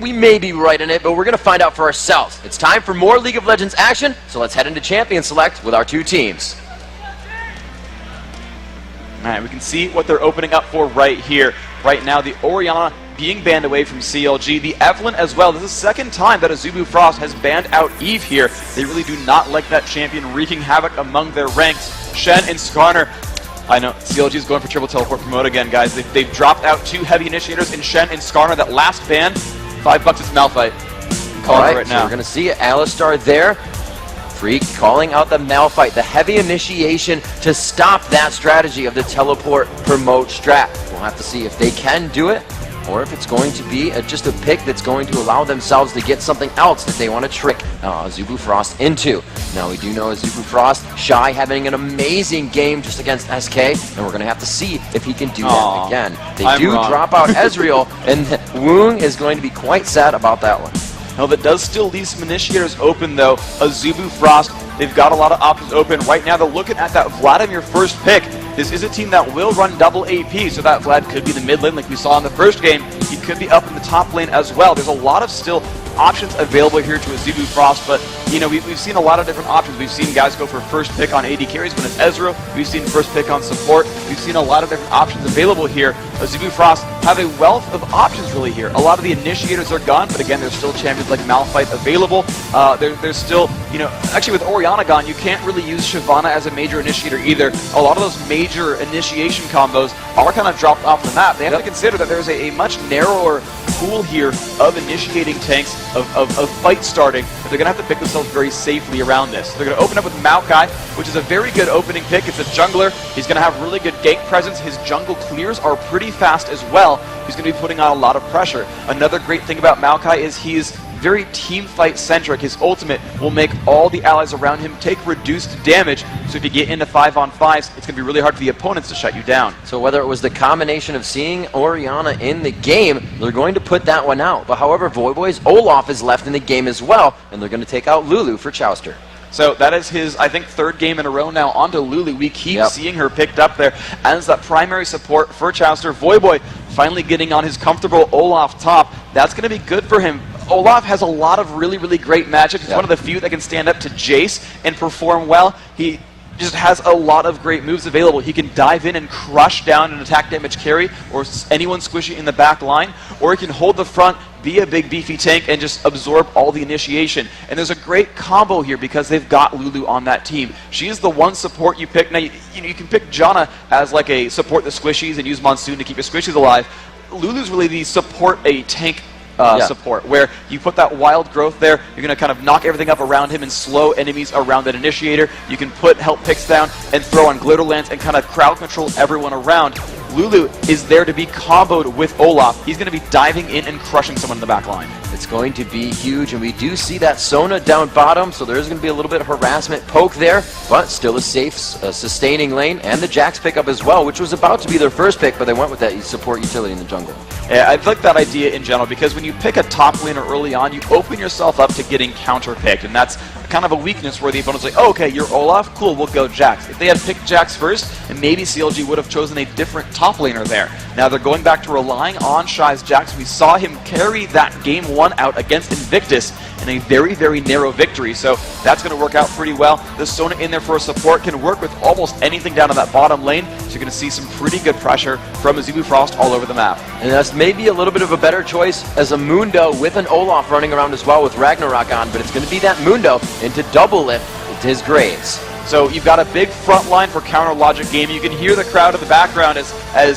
we may be right in it, but we're going to find out for ourselves. It's time for more League of Legends action, so let's head into Champion Select with our two teams. All right, we can see what they're opening up for right here. Right now, the Orianna being banned away from CLG. The Evelynn as well. This is the second time that Azubu Frost has banned out Eve here. They really do not like that champion wreaking havoc among their ranks. Shen and Skarner. I know, CLG is going for triple teleport promote again, guys. They've dropped out 2 heavy initiators in Shen and Skarner. That last ban, $5 it's Malphite. All right, so we're going to see Alistar there. Freak calling out the Malphite, the heavy initiation to stop that strategy of the teleport promote strat. We'll have to see if they can do it, or if it's going to be just a pick that's going to allow themselves to get something else that they want to trick Azubu Frost into. Now, we do know Azubu Frost, Shy having an amazing game just against SK, and we're going to have to see if he can do that again. They do drop out Ezreal, and Woong is going to be quite sad about that one. No, that does still leave some initiators open, though. Azubu Frost, they've got a lot of options open. Right now, they're looking at that Vladimir first pick. This is a team that will run double AP, so that Vlad could be the mid lane like we saw in the first game. He could be up in the top lane as well. There's a lot of still options available here to Azubu Frost, but you know, we've seen a lot of different options. We've seen guys go for first pick on AD carries when it's Ezreal. We've seen first pick on support. We've seen a lot of different options available here. Azubu Frost have a wealth of options really here. A lot of the initiators are gone, but again, there's still champions like Malphite available. There's still, you know, actually with Orianna gone, you can't really use Shyvana as a major initiator either. A lot of those major initiation combos are kind of dropped off the map. They have to consider that there's a much narrower pool here of initiating tanks, of fight starting, but they're going to have to pick themselves very safely around this. They're going to open up with Maokai, which is a very good opening pick. It's a jungler. He's going to have really good gank presence. His jungle clears are pretty fast as well. He's going to be putting on a lot of pressure. Another great thing about Maokai is he's very team fight centric. His ultimate will make all the allies around him take reduced damage, so if you get into 5-on-5s, it's going to be really hard for the opponents to shut you down. So whether it was the combination of seeing Orianna in the game, they're going to put that one out. But however, Voyboy's Olaf is left in the game as well, and they're going to take out Lulu for Chowster. So that is his, I think, 3rd game in a row now onto Lulu. We keep seeing her picked up there as that primary support for Chowster. Voyboy finally getting on his comfortable Olaf top. That's going to be good for him. Olaf has a lot of really, really great matchups. He's one of the few that can stand up to Jace and perform well. He just has a lot of great moves available. He can dive in and crush down an attack damage carry or anyone squishy in the back line, or he can hold the front, be a big beefy tank, and just absorb all the initiation. And there's a great combo here because they've got Lulu on that team. She is the one support you pick. Now, you can pick Janna as like a support the squishies and use Monsoon to keep your squishies alive. Lulu's really the support a tank support, where you put that wild growth there, you're going to kind of knock everything up around him and slow enemies around that initiator. You can put help picks down and throw on Glitterlands and kind of crowd control everyone around. Lulu is there to be comboed with Olaf. He's going to be diving in and crushing someone in the back line. It's going to be huge, and we do see that Sona down bottom, so there's going to be a little bit of harassment poke there, but still a safe, sustaining lane, and the Jax pickup as well, which was about to be their first pick, but they went with that support utility in the jungle. Yeah, I like that idea in general, because when you pick a top laner early on, you open yourself up to getting counter-picked, and that's kind of a weakness where the opponent's like, oh, okay, you're Olaf, cool, we'll go Jax. If they had picked Jax first, and maybe CLG would have chosen a different top laner there. Now they're going back to relying on Shy's Jax. We saw him carry that game 1 out against Invictus in a very, very narrow victory, so that's going to work out pretty well. The Sona in there for a support can work with almost anything down in that bottom lane, so you're going to see some pretty good pressure from Azubu Frost all over the map. And that's maybe a little bit of a better choice as a Mundo with an Olaf running around as well with Ragnarok on, but it's going to be that Mundo into double lift into his Graves. So you've got a big front line for counter logic game. You can hear the crowd in the background as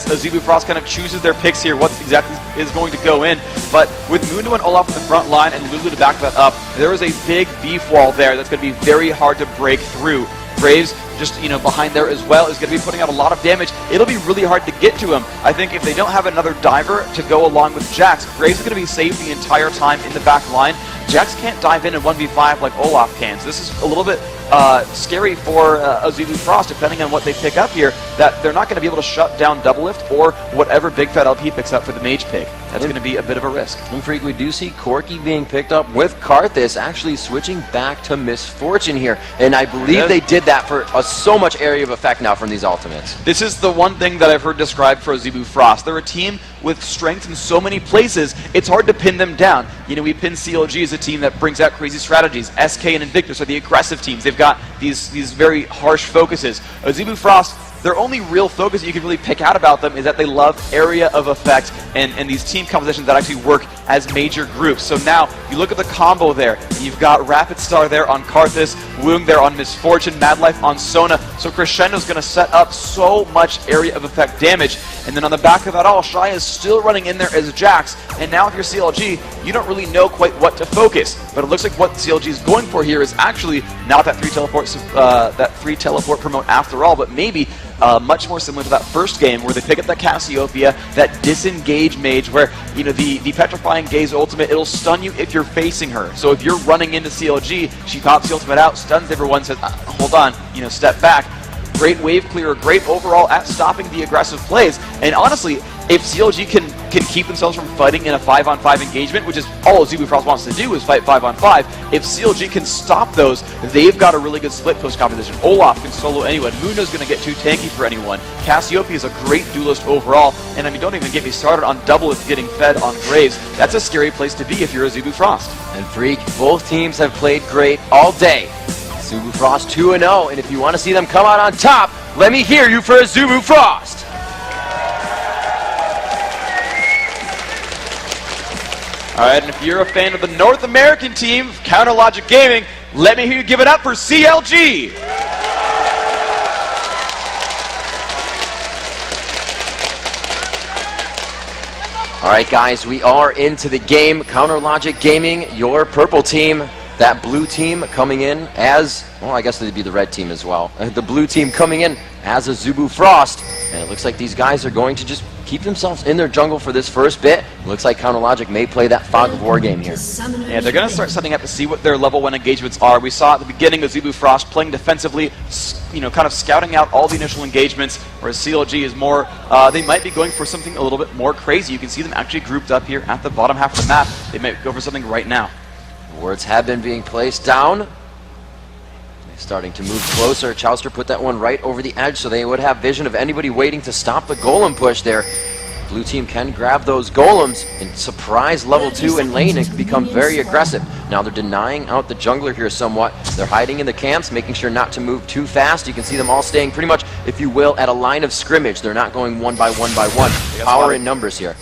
Azubu Frost kind of chooses their picks here, what exactly is going to go in. But with Mundo and Olaf in the front line and Lulu to back that up, there is a big beef wall there that's going to be very hard to break through. Graves, just behind there as well, is going to be putting out a lot of damage. It'll be really hard to get to him. I think if they don't have another diver to go along with Jax, Graves is going to be safe the entire time in the back line. Jax can't dive in 1v5 like Olaf can, so this is a little bit scary for Azubu Frost, depending on what they pick up here, that they're not going to be able to shut down Double Lift or whatever Big Fat LP picks up for the Mage pick. That's going to be a bit of a risk. And Freak, we do see Corki being picked up with Karthus, actually switching back to Misfortune here, and I believe they did that for so much area of effect now from these ultimates. This is the one thing that I've heard described for Azubu Frost. They're a team with strength in so many places, it's hard to pin them down. You know, we pin CLG as a team that brings out crazy strategies. SK and Invictus are the aggressive teams. They've got these very harsh focuses. Azubu Frost, their only real focus you can really pick out about them is that they love area of effect and these team compositions that actually work as major groups. So now, you look at the combo there. You've got Rapid Star there on Karthus, Woong there on Misfortune, Madlife on Sona. So Crescendo's going to set up so much area of effect damage. And then on the back of that all, Shy is still running in there as Jax. And now if you're CLG, you don't really know quite what to focus. But it looks like what CLG is going for here is actually not that 3 teleport promote after all, but maybe much more similar to that first game where they pick up that Cassiopeia, that disengage mage where, you know, the Petrifying Gaze ultimate, it'll stun you if you're facing her. So if you're running into CLG, she pops the ultimate out, stuns everyone, says, hold on, you know, step back. Great wave clear, great overall at stopping the aggressive plays. And honestly, if CLG can keep themselves from fighting in a 5-on-5 engagement, which is all Azubu Frost wants to do is fight 5-on-5, if CLG can stop those, they've got a really good split push composition. Olaf can solo anyone. Mundo's going to get too tanky for anyone. Cassiopeia is a great duelist overall, and I mean, don't even get me started on Doubleth getting fed on Graves. That's a scary place to be if you're Azubu Frost. And Freak, both teams have played great all day. Azubu Frost 2-0, and if you want to see them come out on top, let me hear you for Azubu Frost. Alright, and if you're a fan of the North American team, CounterLogic Gaming, let me hear you give it up for CLG! Alright guys, we are into the game. CounterLogic Gaming, your purple team. That blue team coming in as, well, I guess they'd be the red team as well. The blue team coming in as Azubu Frost. And it looks like these guys are going to just keep themselves in their jungle for this first bit. Looks like CounterLogic may play that Fog of War game here. Yeah, they're going to start setting up to see what their level 1 engagements are. We saw at the beginning Azubu Frost playing defensively, you know, kind of scouting out all the initial engagements, whereas CLG is more, they might be going for something a little bit more crazy. You can see them actually grouped up here at the bottom half of the map. They might go for something right now. Wards have been being placed down. Starting to move closer. Chowster put that one right over the edge, so they would have vision of anybody waiting to stop the golem push there. Blue team can grab those golems and surprise level 2 in lane and become very aggressive. Now they're denying out the jungler here somewhat. They're hiding in the camps, making sure not to move too fast. You can see them all staying pretty much, if you will, at a line of scrimmage. They're not going one by one by one. Power in numbers here.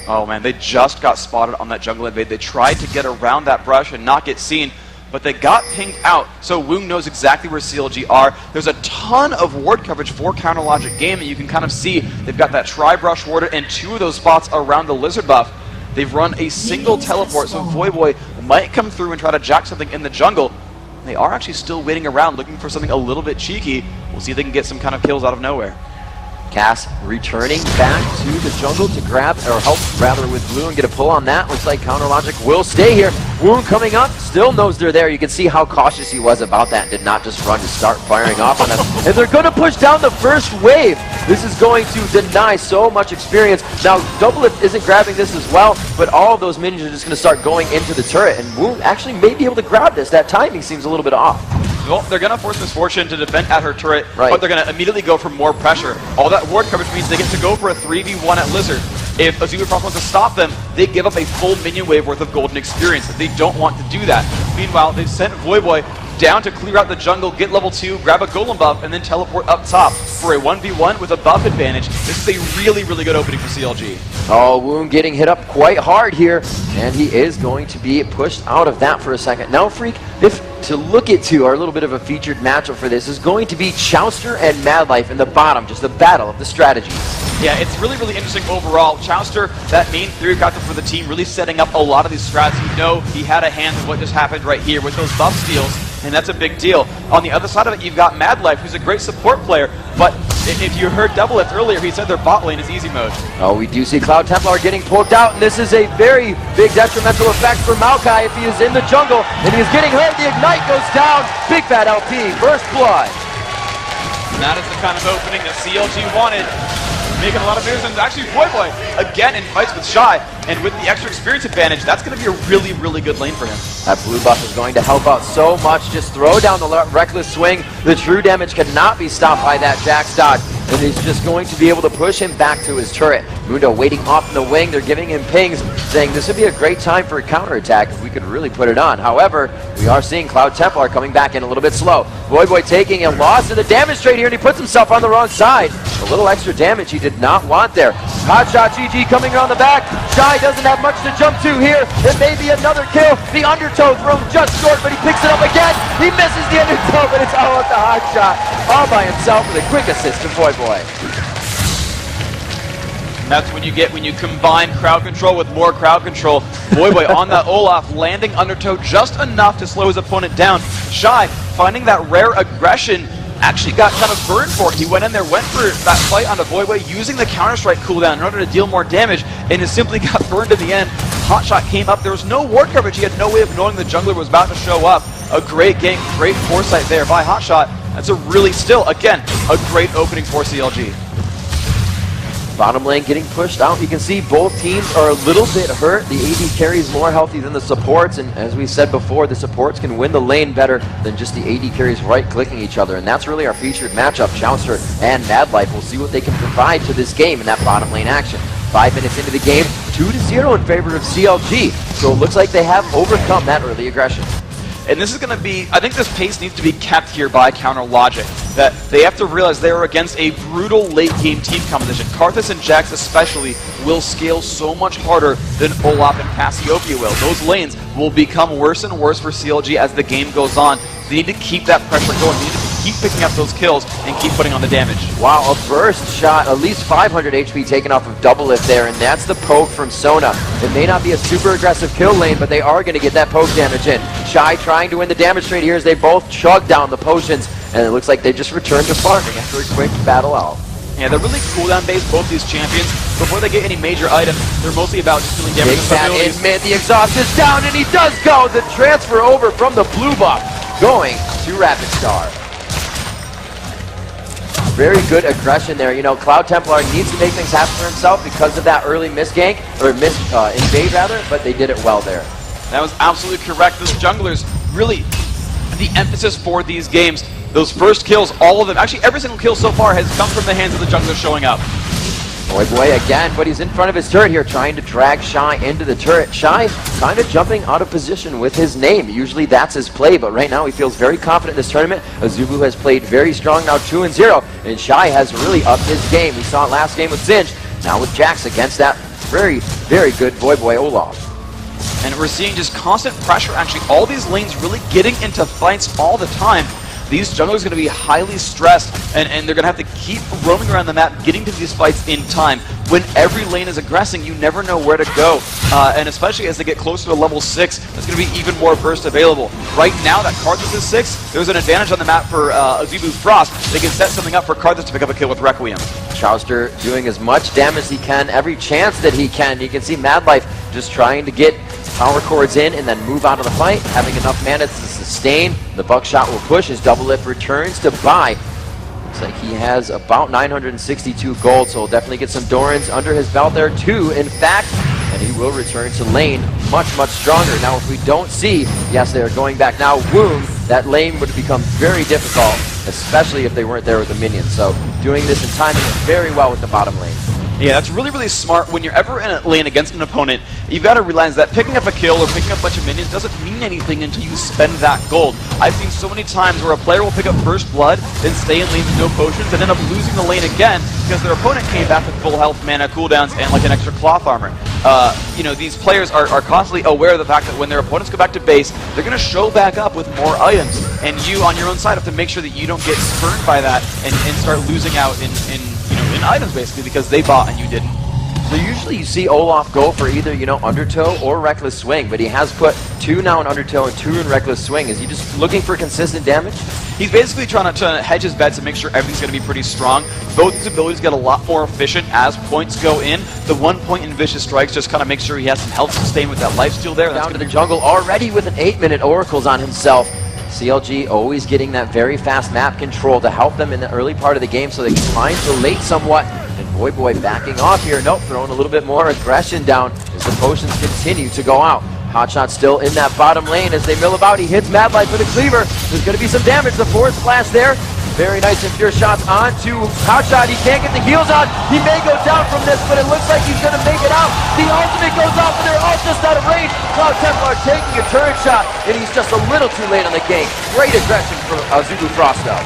Oh man, they just got spotted on that jungle invade. They tried to get around that brush and not get seen, but they got pinged out, so Woong knows exactly where CLG are. There's a ton of ward coverage for CounterLogic Gaming. You can kind of see they've got that tri-brush warded and 2 of those spots around the lizard buff. They've run a single teleport, so Voyboy might come through and try to jack something in the jungle. They are actually still waiting around, looking for something a little bit cheeky. We'll see if they can get some kind of kills out of nowhere. Cass returning back to the jungle to grab, or help rather, with Blue and get a pull on that. Looks like CounterLogic will stay here. Woong coming up, still knows they're there. You can see how cautious he was about that. Did not just run to start firing off on them. And they're going to push down the first wave. This is going to deny so much experience. Now, Doubleth isn't grabbing this as well, but all of those minions are just going to start going into the turret. And Woong actually may be able to grab this. That timing seems a little bit off. Well, they're going to force Misfortune to defend at her turret, right, but they're going to immediately go for more pressure. All that ward coverage means they get to go for a 3v1 at Lizard. If Azubu Frost wants to stop them, they give up a full minion wave worth of golden experience. They don't want to do that. Meanwhile, they've sent Voyboy down to clear out the jungle, get level 2, grab a golem buff, and then teleport up top for a 1v1 with a buff advantage. This is a really, really good opening for CLG. Oh, Woong getting hit up quite hard here, and he is going to be pushed out of that for a second. Now, Freak, if to look at our little bit of a featured matchup for this is going to be Chowster and Madlife in the bottom, just the battle of the strategies. Yeah, it's really, really interesting overall. Chowster, that main theory captain for the team, really setting up a lot of these strats. You know he had a hand in what just happened right here with those buff steals, and that's a big deal. On the other side of it, you've got Madlife, who's a great support player, but if you heard Doubleth earlier, he said their bot lane is easy mode. Oh, we do see Cloud Templar getting poked out, and this is a very big detrimental effect for Maokai if he is in the jungle, and he is getting hurt. The Ignite goes down. Big Fat LP, first blood. And that is the kind of opening that CLG wanted. Making a lot of moves, and actually Voyboy again in fights with Shy, and with the extra experience advantage, that's going to be a really, really good lane for him. That blue buff is going to help out so much. Just throw down the reckless swing. The true damage cannot be stopped by that Jax dodge, and he's just going to be able to push him back to his turret. Mundo waiting off in the wing. They're giving him pings, saying this would be a great time for a counterattack if we could really put it on. However, we are seeing Cloud Templar coming back in a little bit slow. Voyboy taking a loss in the damage trade here, and he puts himself on the wrong side. A little extra damage he did not want there. Hotshot GG coming around the back. Shy doesn't have much to jump to here. It may be another kill. The undertow thrown just short, but he picks it up again. He misses the undertow, but it's all up to Hotshot. All by himself with a quick assist to Voyboy. And that's when you combine crowd control with more crowd control. Voyboy on that Olaf, landing undertow just enough to slow his opponent down. Shy, finding that rare aggression, actually got kind of burned for it. He went in there, went for that fight onto Voyboy, using the Counter-Strike cooldown in order to deal more damage, and it simply got burned in the end. Hotshot came up. There was no ward coverage. He had no way of knowing the jungler was about to show up. A great game, great foresight there by Hotshot. That's a really, still, again, a great opening for CLG. Bottom lane getting pushed out. You can see both teams are a little bit hurt. The AD carries more healthy than the supports, and as we said before, the supports can win the lane better than just the AD carries right-clicking each other, and that's really our featured matchup. Jouster and Madlife. We'll see what they can provide to this game in that bottom lane action. 5 minutes into the game, 2-0 in favor of CLG, so it looks like they have overcome that early aggression. And this is going to be, I think this pace needs to be kept here by Counter Logic. That they have to realize they are against a brutal late-game team competition. Karthus and Jax especially will scale so much harder than Olaf and Cassiopeia will. Those lanes will become worse and worse for CLG as the game goes on. They need to keep that pressure going. They need to keep picking up those kills and keep putting on the damage. Wow, a burst shot, at least 500 HP taken off of Double Lift there, and that's the poke from Sona. It may not be a super aggressive kill lane, but they are going to get that poke damage in. Shy trying to win the damage trade here as they both chug down the potions, and it looks like they just returned to farming after a quick battle out. Yeah, they're really cooldown based, both these champions. Before they get any major items, they're mostly about just doing damage. Takes that in mid, the exhaust is down, and he does go! The transfer over from the blue buff, going to Rapid Star. Very good aggression there. You know, Cloud Templar needs to make things happen for himself because of that early misgank, or invade rather, but they did it well there. That was absolutely correct. Those junglers, really, the emphasis for these games. Those first kills, all of them, actually every single kill so far has come from the hands of the jungler showing up. Voyboy again, but he's in front of his turret here, trying to drag Shy into the turret. Shy kind of jumping out of position with his name. Usually that's his play, but right now he feels very confident in this tournament. Azubu has played very strong, now 2-0, and Shy has really upped his game. We saw it last game with Zinj, now with Jax against that very, very good Voyboy Olaf. And we're seeing just constant pressure, actually, all these lanes really getting into fights all the time. These junglers are going to be highly stressed, and they're going to have to keep roaming around the map, getting to these fights in time. When every lane is aggressing, you never know where to go, and especially as they get closer to level 6, there's going to be even more burst available. Right now that Karthus is 6, there's an advantage on the map for Azubu Frost. They can set something up for Karthus to pick up a kill with Requiem. Jouster doing as much damage as he can, every chance that he can. You can see Madlife just trying to get power chords in and then move out of the fight, having enough mana to sustain. The buckshot will push. His Double Lift returns to buy. Looks like he has about 962 gold, so he'll definitely get some Dorans under his belt there too, in fact, and he will return to lane much, much stronger. Now, if we don't see, yes, they're going back now, Wound, that lane would become very difficult, especially if they weren't there with the minions. So doing this and timing it very well with the bottom lane. Yeah, that's really, really smart. When you're ever in a lane against an opponent, you've got to realize that picking up a kill or picking up a bunch of minions doesn't mean anything until you spend that gold. I've seen so many times where a player will pick up first blood, then stay in lane with no potions, and end up losing the lane again because their opponent came back with full health, mana, cooldowns, and like an extra cloth armor. You know, these players are constantly aware of the fact that when their opponents go back to base, they're going to show back up with more items, and you on your own side have to make sure that you don't get spurned by that and start losing out in items basically because they bought and you didn't. So usually you see Olaf go for either, you know, Undertow or Reckless Swing, but he has put 2 now in Undertow and 2 in Reckless Swing. Is he just looking for consistent damage? He's basically trying to hedge his bets and make sure everything's going to be pretty strong. Both his abilities get a lot more efficient as points go in. The 1 point in Vicious Strikes just kind of makes sure he has some health sustain with that lifesteal there. Down to the jungle already with an 8-minute Oracles on himself. CLG always getting that very fast map control to help them in the early part of the game so they can climb to late somewhat. And Voyboy backing off here. Nope, throwing a little bit more aggression down as the potions continue to go out. Hotshot still in that bottom lane as they mill about. He hits Madlife with a cleaver. There's going to be some damage. The force splash there. Very nice and pure shots onto Hotshot. He can't get the heals on. He may go down from this, but it looks like he's going to make it out. The ultimate goes off, and they're all just out of range. Cloud Templar taking a turret shot, and he's just a little too late on the gank. Great aggression from Azubu Frost, though.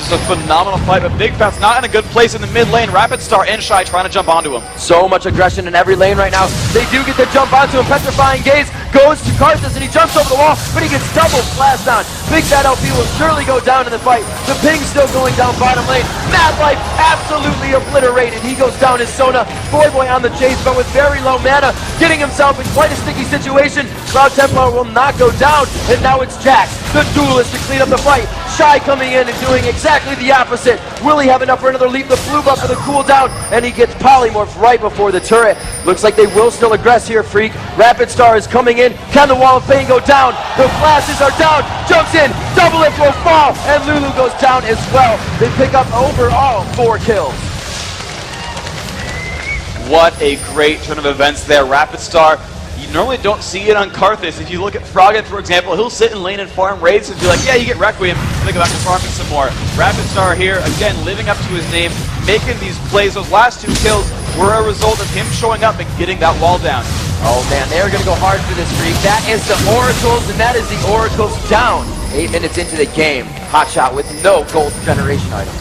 This is a phenomenal fight, but Big Fat's not in a good place in the mid lane. Rapid Star and Shy trying to jump onto him. So much aggression in every lane right now. They do get the jump onto him. Petrifying Gaze goes to Karthus, and he jumps over the wall, but he gets double blast down. Big Fat LP will surely go down in the fight. The ping still going down bottom lane. Mad Life absolutely obliterated. He goes down as Sona. Boy on the chase, but with very low mana, getting himself in quite a sticky situation. Cloud Templar will not go down, and now it's Jax, the duelist, to clean up the fight. Shy coming in and doing exactly the opposite. Will he have enough for another leap? The blue buff for the cooldown, and he gets polymorphed right before the turret. Looks like they will still aggress here, Freak. Rapid Star is coming in. Can the Wall of Pain go down? The flashes are down. Jumps in. Double Lift will fall, and Lulu goes down as well. They pick up overall 4 kills. What a great turn of events there. Rapid Star, you normally don't see it on Karthus. If you look at Froggen, for example, he'll sit in lane and farm raids and be like, yeah, you get Requiem, and then go back to farming some more. Rapid Star here, again, living up to his name, making these plays. Those last 2 kills were a result of him showing up and getting that wall down. Oh man, they're going to go hard for this, Freak. That is the Oracles, and that is the Oracles down. 8 minutes into the game. Hotshot with no gold generation item.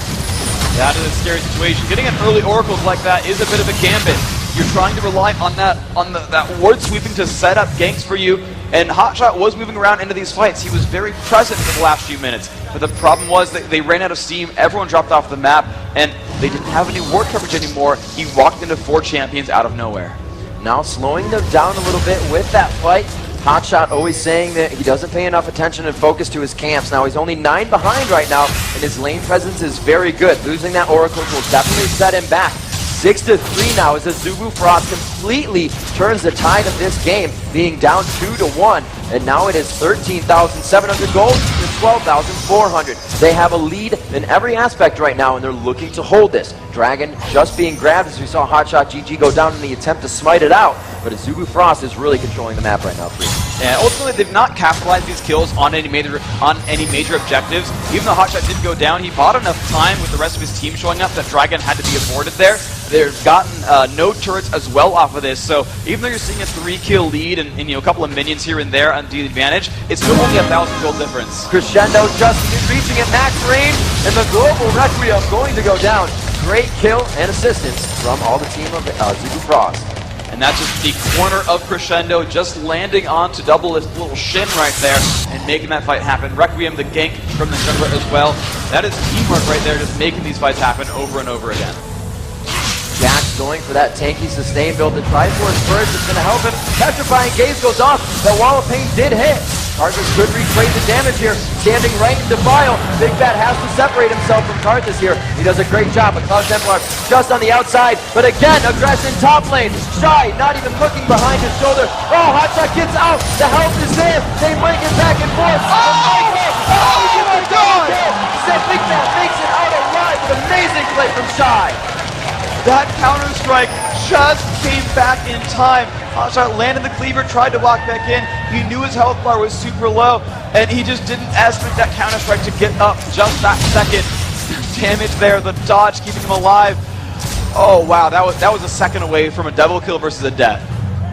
That is a scary situation. Getting an early Oracles like that is a bit of a gambit. You're trying to rely on that ward sweeping to set up ganks for you, and Hotshot was moving around into these fights. He was very present for the last few minutes, but the problem was that they ran out of steam, everyone dropped off the map, and they didn't have any ward coverage anymore. He walked into 4 champions out of nowhere. Now slowing them down a little bit with that fight. Hotshot always saying that he doesn't pay enough attention and focus to his camps. Now he's only 9 behind right now, and his lane presence is very good. Losing that Oracle will definitely set him back. 6-3 now as Azubu Frost completely turns the tide of this game, being down 2-1, and now it is 13,700 gold to 12,400. They have a lead in every aspect right now, and they're looking to hold this. Dragon just being grabbed as we saw Hotshot GG go down in the attempt to smite it out, but Azubu Frost is really controlling the map right now. And ultimately, they've not capitalized these kills on any major objectives. Even though Hotshot did go down, he bought enough time with the rest of his team showing up that Dragon had to be aborted there. They've gotten no turrets as well off of this, so even though you're seeing a 3-kill lead and a couple of minions here and there on the advantage, it's still only a 1,000 gold difference. Crescendo just reaching at max range, and the global Requiem going to go down. Great kill and assistance from all the team of Azubu Frost. And that's just the corner of Crescendo, just landing onto double this little Shen right there and making that fight happen. Requiem, the gank from the jungler as well. That is teamwork right there, just making these fights happen over and over again. Jax going for that tanky sustain build. The Triforce first is going to help him. Petrifying Gaze goes off. The Wall of Pain did hit. Karthus could retrade the damage here, standing right in Defile. Big Fat has to separate himself from Karthus here. He does a great job, but Cloud Templar just on the outside. But again, aggression top lane. Shy, not even looking behind his shoulder. Oh, Hotshot gets out. The health is there. They bring it back and forth. Oh my God! Big Fat makes it out alive with amazing play from Shy. That counter-strike just came back in time. Hotshot landed the cleaver, tried to walk back in. He knew his health bar was super low, and he just didn't estimate that counter-strike to get up just that second. Damage there, the dodge keeping him alive. Oh wow, that was a second away from a double kill versus a death.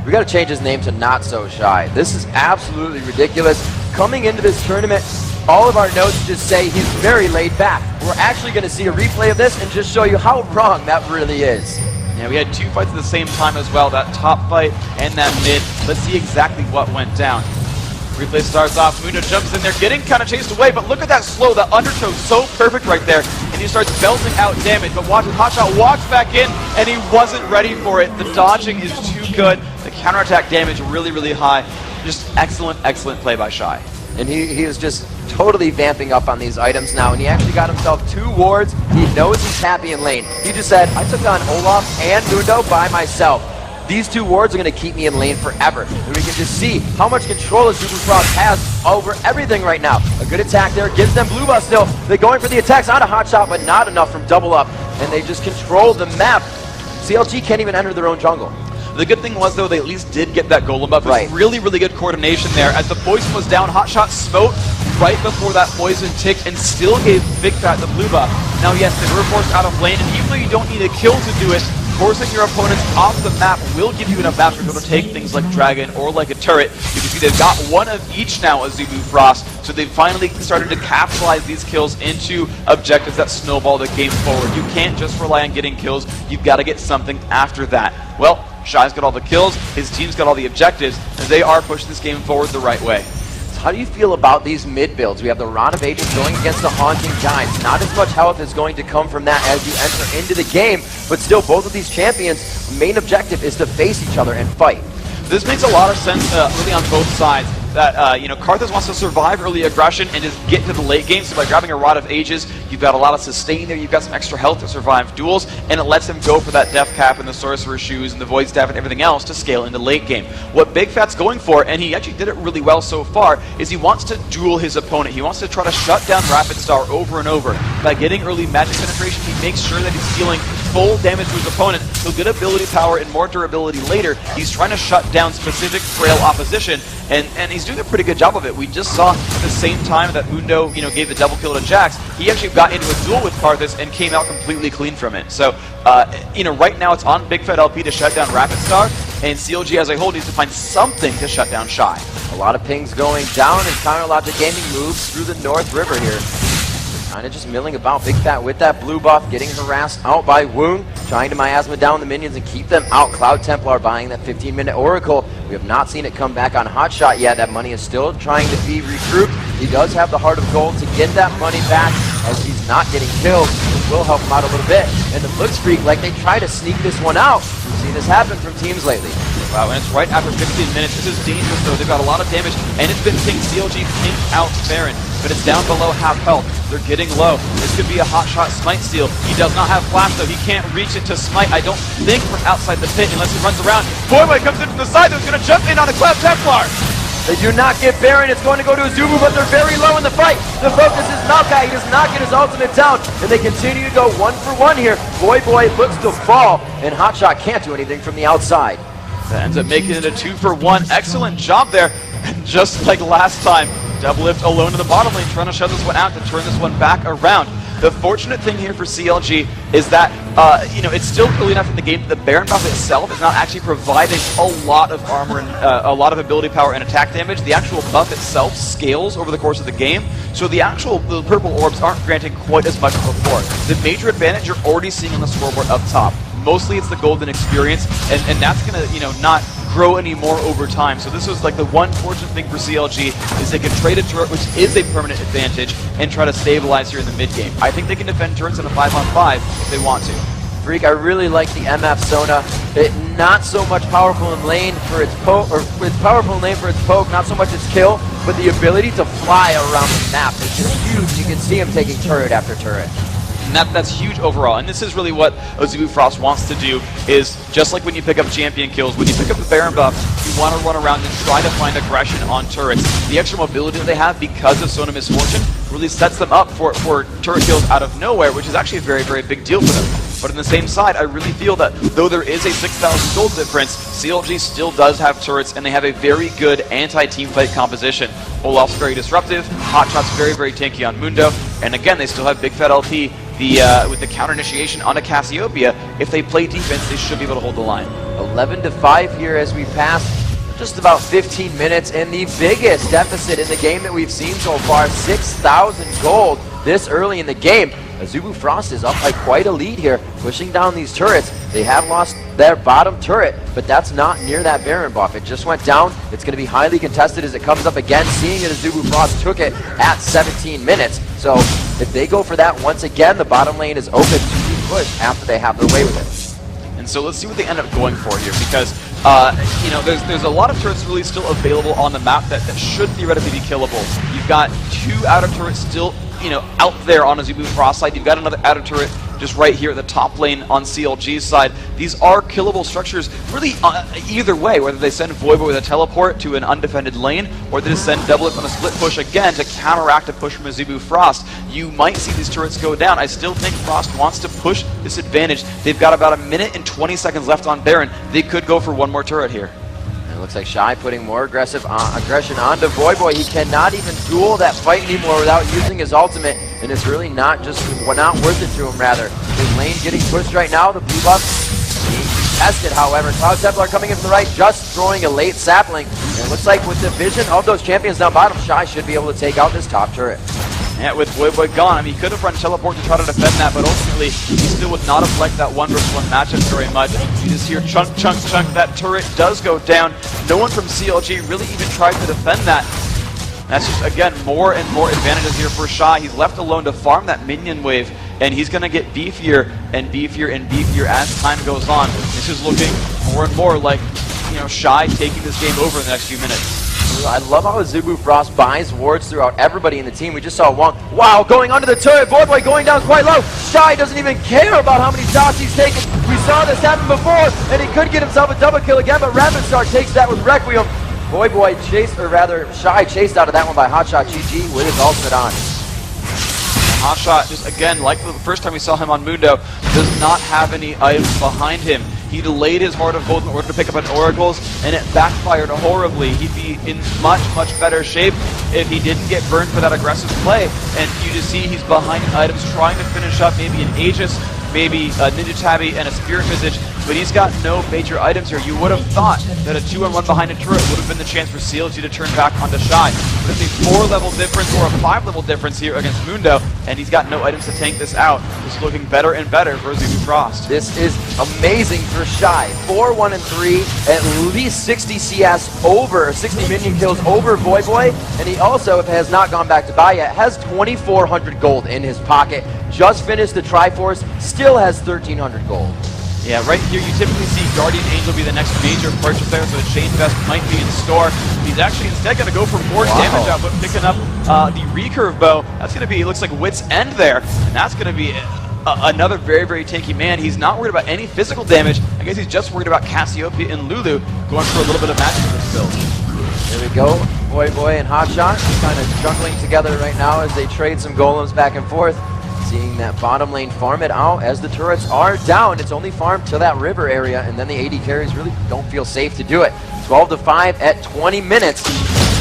We got to change his name to Not So Shy. This is absolutely ridiculous. Coming into this tournament, all of our notes just say he's very laid back. We're actually going to see a replay of this and just show you how wrong that really is. Yeah, we had 2 fights at the same time as well, that top fight and that mid. Let's see exactly what went down. Replay starts off, Mundo jumps in there, getting kind of chased away, but look at that slow, the undertow so perfect right there, and he starts belting out damage, but watch, Hotshot walks back in, and he wasn't ready for it. The dodging is too good, the counterattack damage really, really high. Just excellent, excellent play by Shy. And he is just totally vamping up on these items now, and he actually got himself 2 wards. He knows he's happy in lane. He just said, I took on Olaf and Mundo by myself. These 2 wards are going to keep me in lane forever. And we can just see how much control Azubu Frost has over everything right now. A good attack there, gives them blue buff still. They're going for the attacks on a Hotshot, but not enough from double up. And they just control the map. CLG can't even enter their own jungle. The good thing was, though, they at least did get that golem buff. It was really, really good coordination there. As the poison was down, Hotshot smote right before that poison tick and still gave Big Fat the blue buff. Now yes, they were forced out of lane, and even though you don't need a kill to do it, forcing your opponents off the map will give you enough maps to be able to take things like Dragon or like a turret. You can see they've got one of each now, Azubu Frost, so they've finally started to capitalize these kills into objectives that snowball the game forward. You can't just rely on getting kills, you've got to get something after that. Well, Shy's got all the kills, his team's got all the objectives, and they are pushing this game forward the right way. How do you feel about these mid builds? We have the Rod of Ages going against the Haunting Giants. Not as much health is going to come from that as you enter into the game, but still both of these champions' main objective is to face each other and fight. This makes a lot of sense really on both sides. That, you know, Karthus wants to survive early aggression and just get to the late game, so by grabbing a Rod of Ages, you've got a lot of sustain there, you've got some extra health to survive duels, and it lets him go for that Death Cap and the Sorcerer's Shoes and the Void Staff and everything else to scale into late game. What Big Fat's going for, and he actually did it really well so far, is he wants to duel his opponent. He wants to try to shut down Rapid Star over and over. By getting early magic penetration, he makes sure that he's dealing full damage to his opponent. He'll get ability power and more durability later. He's trying to shut down specific frail opposition, and he's doing a pretty good job of it. We just saw at the same time that Mundo, you know, gave the double kill to Jax, he actually got into a duel with Karthus and came out completely clean from it. So, you know, right now it's on Big Fat LP to shut down Rapid Star, and CLG as a whole needs to find something to shut down Shy. A lot of pings going down, and Counterlogic Gaming moves through the North River here. Kind of just milling about. Big Fat with that blue buff, getting harassed out by Wound, trying to miasma down the minions and keep them out. Cloud Templar buying that 15-minute Oracle. We have not seen it come back on Hotshot yet. That money is still trying to be regrouped. He does have the Heart of Gold to get that money back, as he's not getting killed, which will help him out a little bit. And the Blitzkrieg, like they try to sneak this one out. We've seen this happen from teams lately. Wow, and it's right after 15 minutes. This is dangerous, though. They've got a lot of damage, and it's been pinged. CLG pinged out Baron, but it's down below half health. They're getting low. This could be a hot shot smite steal. He does not have flash, though. He can't reach it to smite, I don't think, from outside the pit unless he runs around. Boy comes in from the side, though. He's going to jump in on a Cloud Templar. They do not get Baron. It's going to go to Azubu, but they're very low in the fight. The focus is Maokai. He does not get his ultimate down, and they continue to go 1-for-1 here. Boy looks to fall, and Hotshot can't do anything from the outside. That ends up making it a 2-for-1. Excellent job there. And just like last time, Doublelift alone in the bottom lane, trying to shut this one out to turn this one back around. The fortunate thing here for CLG is that, you know, it's still early enough in the game that the Baron buff itself is not actually providing a lot of armor and a lot of ability power and attack damage. The actual buff itself scales over the course of the game, so the purple orbs aren't granting quite as much as before. The major advantage you're already seeing on the scoreboard up top. Mostly it's the golden experience, and that's going to, you know, not grow anymore over time. So this was like the one fortunate thing for CLG is they can trade a turret, which is a permanent advantage, and try to stabilize here in the mid game. I think they can defend turrets in a 5-on-5 if they want to. Freak, I really like the MF Sona. Not so much powerful in lane for its poke, or it's powerful in lane for its poke, not so much its kill, but the ability to fly around the map is just huge. You can see him taking turret after turret. And that's huge overall, and this is really what Azubu Frost wants to do, is just like when you pick up champion kills, when you pick up the Baron buff, you want to run around and try to find aggression on turrets. The extra mobility that they have because of Sona Misfortune really sets them up for turret kills out of nowhere, which is actually a very, very big deal for them. But on the same side, I really feel that though there is a 6,000 gold difference, CLG still does have turrets, and they have a very good anti-teamfight composition. Olaf's very disruptive, Hotshot's very, very tanky on Mundo, and again, they still have Big Fat LP with the counter initiation on a Cassiopeia. If they play defense, they should be able to hold the line. 11-5 here as we pass just about 15 minutes, and the biggest deficit in the game that we've seen so far, 6,000 gold this early in the game. Azubu Frost is up by quite a lead here, pushing down these turrets. They have lost their bottom turret, but that's not near that Baron buff. It just went down. It's going to be highly contested as it comes up again, seeing that Azubu Frost took it at 17 minutes. So if they go for that once again, the bottom lane is open to be pushed after they have their way with it. And so let's see what they end up going for here, because you know, there's a lot of turrets really still available on the map that should theoretically be killable. You've got 2 outer turrets still, you know, out there on Azubu Frost side. You've got another outer turret just right here at the top lane on CLG's side. These are killable structures really either way, whether they send Voivo with a teleport to an undefended lane, or they just send Doublelift on a split push again to counteract a push from Azubu Frost. You might see these turrets go down. I still think Frost wants to push this advantage. They've got about 1 minute and 20 seconds left on Baron. They could go for one more turret here. looks like Shy putting more aggression onto Voyboy. He cannot even duel that fight anymore without using his ultimate, and it's really not worth it to him, rather. His lane getting pushed right now, the blue buff being tested, however. Cloud Templar coming in from the right, just throwing a late sapling. And it looks like with the vision of those champions down bottom, Shy should be able to take out this top turret. Yeah, with Voyboy gone, I mean, he could have run teleport to try to defend that, but ultimately, he still would not have liked that 1-versus-1 matchup very much. You just hear chunk, chunk, chunk, that turret does go down. No one from CLG really even tried to defend that. That's just, again, more and more advantages here for Shy. He's left alone to farm that minion wave, and he's going to get beefier and beefier and beefier as time goes on. This is looking more and more like, you know, Shy taking this game over in the next few minutes. I love how Azubu Frost buys wards throughout everybody in the team. We just saw Wong. Wow, going under the turret. Voyboy going down quite low. Shy doesn't even care about how many shots he's taken. We saw this happen before, and he could get himself a double kill again, but Ravenstar takes that with Requiem. Voyboy chased, or rather, Shy chased out of that one by Hotshot GG with his ultimate on. Hotshot, just again, like the first time we saw him on Mundo, does not have any items behind him. He delayed his Heart of Gold in order to pick up an Oracles, and it backfired horribly. He'd be in much, much better shape if he didn't get burned for that aggressive play. And you just see he's behind items trying to finish up maybe an Aegis, maybe a Ninja Tabby, and a Spirit Visage, but he's got no major items here. You would have thought that a 2-on-1 behind a turret would have been the chance for CLG to turn back onto Shy. But it's a 4-level difference or a 5-level difference here against Mundo, and he's got no items to tank this out. It's looking better and better for Azubu Frost. This is amazing for Shy. 4-1-3, at least 60 CS over, 60 minion kills over Voyboy, and he also, if it has not gone back to buy yet, has 2,400 gold in his pocket. Just finished the Triforce, still has 1,300 gold. Yeah, right here you typically see Guardian Angel be the next major purchase there, so a Chain Vest might be in store. He's actually instead going to go for more damage output, picking up the recurve bow. That's going to be, it looks like Wit's End there, and that's going to be another very, very tanky man. He's not worried about any physical damage. I guess he's just worried about Cassiopeia and Lulu going for a little bit of magic in this build. There we go. Voyboy and Hotshot kind of juggling together right now as they trade some golems back and forth. Seeing that bottom lane farm it out as the turrets are down. It's only farmed to that river area, and then the AD carries really don't feel safe to do it. 12-5 at 20 minutes.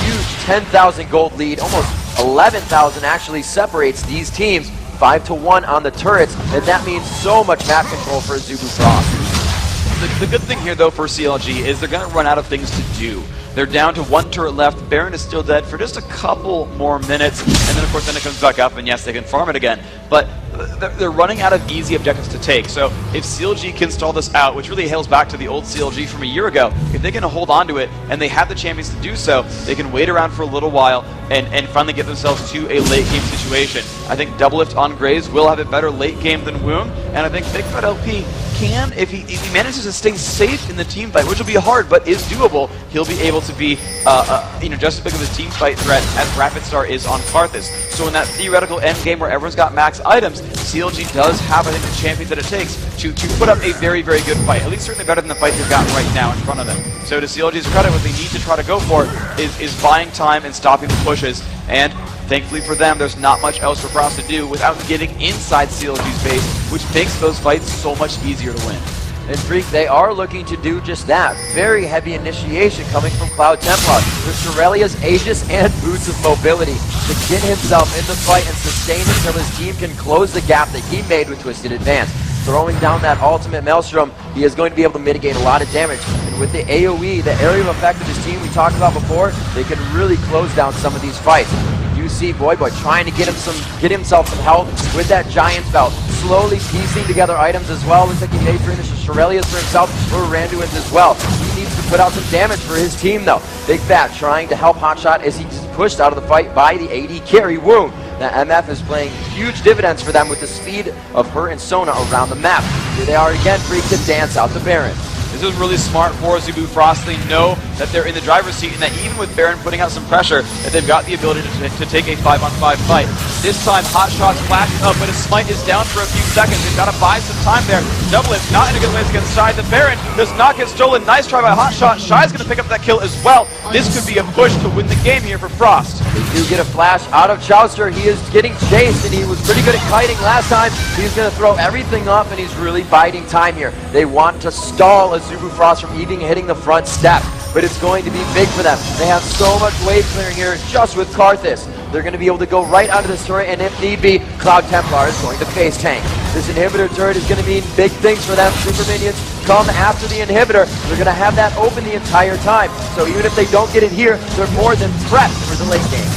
Huge 10,000 gold lead, almost 11,000 actually separates these teams. 5-1 on the turrets, and that means so much map control for Azubu Frost. The good thing here, though, for CLG is they're going to run out of things to do. They're down to 1 turret left. Baron is still dead for just a couple more minutes, and then, of course, then it comes back up, and yes, they can farm it again. But they're running out of easy objectives to take. So if CLG can stall this out, which really hails back to the old CLG from a year ago, if they can hold on to it, and they have the champions to do so, they can wait around for a little while and finally get themselves to a late-game situation. I think Doublelift on Graves will have a better late game than Woong, and I think Big Fat LP can, if he manages to stay safe in the team fight, which will be hard, but is doable, he'll be able to be just as big of a team fight threat as Rapid is on Karthus. So in that theoretical end game where everyone's got max items, CLG does have, I think, the champions that it takes to put up a very, very good fight. At least certainly better than the fight they've got right now in front of them. So to CLG's credit, what they need to try to go for is buying time and stopping the pushes. And thankfully for them, there's not much else for Frost to do without getting inside CLG's base, which makes those fights so much easier to win. And Freak, they are looking to do just that. Very heavy initiation coming from Cloud Templar. With Shurelia's Aegis and Boots of Mobility to get himself in the fight and sustain until his team can close the gap that he made with Twisted Advance. Throwing down that ultimate Maelstrom, he is going to be able to mitigate a lot of damage. And with the AoE, the area of effect of his team we talked about before, they can really close down some of these fights. You see Voyboy trying to get himself some health with that Giant's Belt, slowly piecing together items as well. Looks like he made Shurelia's for himself, for Randuin's as well. He needs to put out some damage for his team though. Big Fat trying to help Hotshot as he's pushed out of the fight by the AD carry Woong. The MF is playing huge dividends for them with the speed of her and Sona around the map. Here they are again, Freak, to dance out the Baron. This is really smart for Azubu Frost. They know that they're in the driver's seat, and that even with Baron putting out some pressure, that they've got the ability to take a 5-on-5 fight. This time, Hotshot's flashing up, but his smite is down for a few seconds. They've got to buy some time there. Doublelift not in a good place to get inside. The Baron does not get stolen. Nice try by Hotshot. Shy's going to pick up that kill as well. This could be a push to win the game here for Frost. They do get a flash out of Chowster. He is getting chased, and he was pretty good at kiting last time. He's going to throw everything up, and he's really biding time here. They want to stall Azubu Frost from even hitting the front step. but it's going to be big for them. They have so much wave clearing here just with Karthus. They're going to be able to go right onto this turret, and if need be, Cloud Templar is going to face tank. This inhibitor turret is going to mean big things for them. Super minions come after the inhibitor. They're going to have that open the entire time. So even if they don't get it here, they're more than prepped for the late game.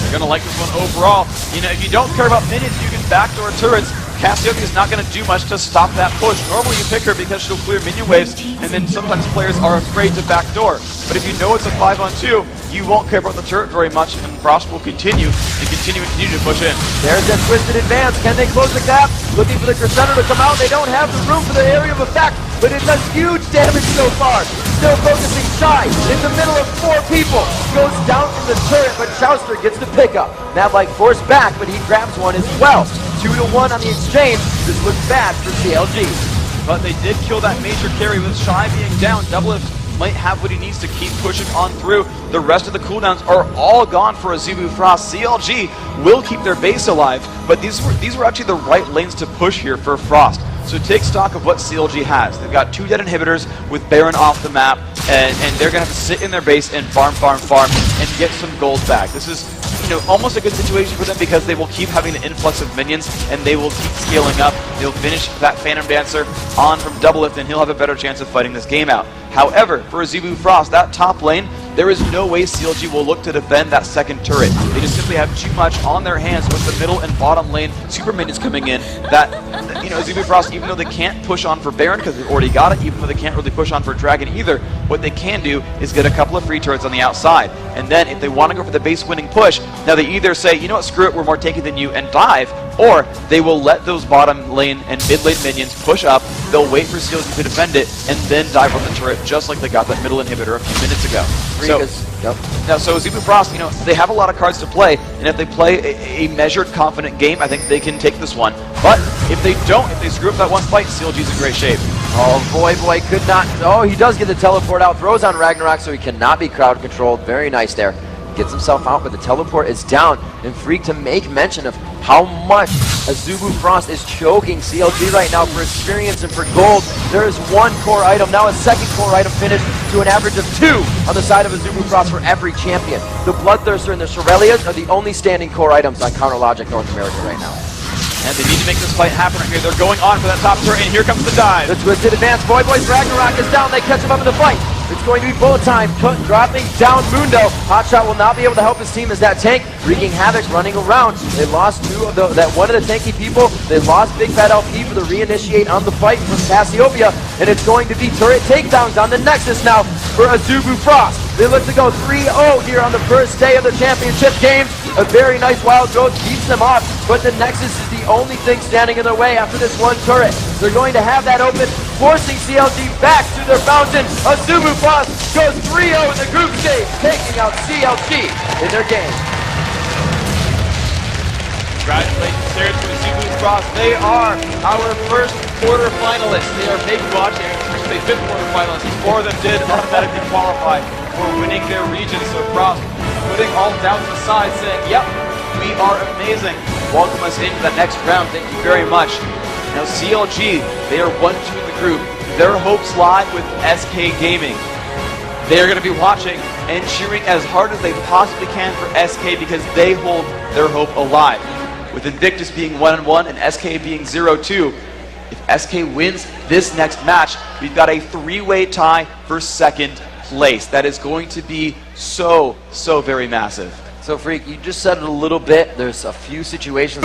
They're going to like this one overall. You know, if you don't care about minions, you can backdoor turrets. Cassiopeia is not going to do much to stop that push. Normally you pick her because she'll clear minion waves, and then sometimes players are afraid to backdoor. But if you know it's a 5-on-2, you won't care about the turret very much, and Frost will continue to push in. There's that twisted advance. Can they close the gap? Looking for the Crescendo to come out. They don't have the room for the area of effect, but it does huge damage so far. Still focusing Shy in the middle of 4 people. Goes down from the turret, but Chouster gets the pickup. Mavlike forced back, but he grabs one as well. 2-1 on the exchange. This looks bad for CLG. But they did kill that major carry with Shy being down. Doublelift might have what he needs to keep pushing on through. The rest of the cooldowns are all gone for Azubu Frost. CLG will keep their base alive, but these were actually the right lanes to push here for Frost. So take stock of what CLG has. They've got 2 dead inhibitors with Baron off the map, and they're going to have to sit in their base and farm, and get some gold back. This is, you know, almost a good situation for them because they will keep having the influx of minions, and they will keep scaling up. They'll finish that Phantom Dancer on from Doublelift, and he'll have a better chance of fighting this game out. However, for Azubu Frost, that top lane, there is no way CLG will look to defend that second turret. They just simply have too much on their hands with the middle and bottom lane super minions coming in that, you know, Azubu Frost, even though they can't push on for Baron because they've already got it, even though they can't really push on for Dragon either, what they can do is get a couple of free turrets on the outside. And then if they want to go for the base winning push, now they either say, you know what, screw it, we're more tanky than you, and dive, or they will let those bottom lane and mid lane minions push up, they'll wait for CLG to defend it, and then dive on the turret, just like they got that middle inhibitor a few minutes ago. So Azubu Frost, you know, they have a lot of cards to play, and if they play a measured, confident game, I think they can take this one. But if they don't, if they screw up that one fight, CLG's in great shape. Oh, Boy could not. Oh, he does get the teleport out. Throws on Ragnarok, so he cannot be crowd controlled. Very nice there. Gets himself out, but the teleport is down. And Freak to make mention of how much Azubu Frost is choking CLG right now for experience and for gold. There is 1 core item, now a 2nd core item finished to an average of 2 on the side of Azubu Frost for every champion. The Bloodthirster and the Shurelias are the only standing core items on Counterlogic North America right now. And they need to make this fight happen right here. They're going on for that top turret, and here comes the dive. The twisted advance. Boy's Ragnarok is down. They catch him up in the fight. It's going to be bullet time. Dropping down Mundo. Hotshot will not be able to help his team as that tank wreaking havoc, running around. They lost one of the tanky people. They lost Big Fat LP for the reinitiate on the fight from Cassiopeia, and it's going to be turret takedowns on the Nexus now for Azubu Frost. They look to go 3-0 here on the first day of the championship games. A very nice wild growth keeps them off, but the Nexus is the only thing standing in their way after this 1 turret. They're going to have that open, forcing CLG back to their fountain. Azubu Frost goes 3-0 in the group stage, taking out CLG in their game. Congratulations there to Azubu Frost. They are our first quarter finalists. They are maybe watching, the 5th quarter finalists. 4 of them did automatically qualify for winning their region. So Frost, putting all doubts aside, saying, yep, we are amazing. Welcome us into the next round. Thank you very much. Now CLG, they are 1-2 in the group. Their hopes lie with SK Gaming. They are going to be watching and cheering as hard as they possibly can for SK because they hold their hope alive. With Invictus being 1-1 and SK being 0-2, if SK wins this next match, we've got a 3-way tie for 2nd place. That is going to be so very massive. So Freak, you just said it a little bit. There's a few situations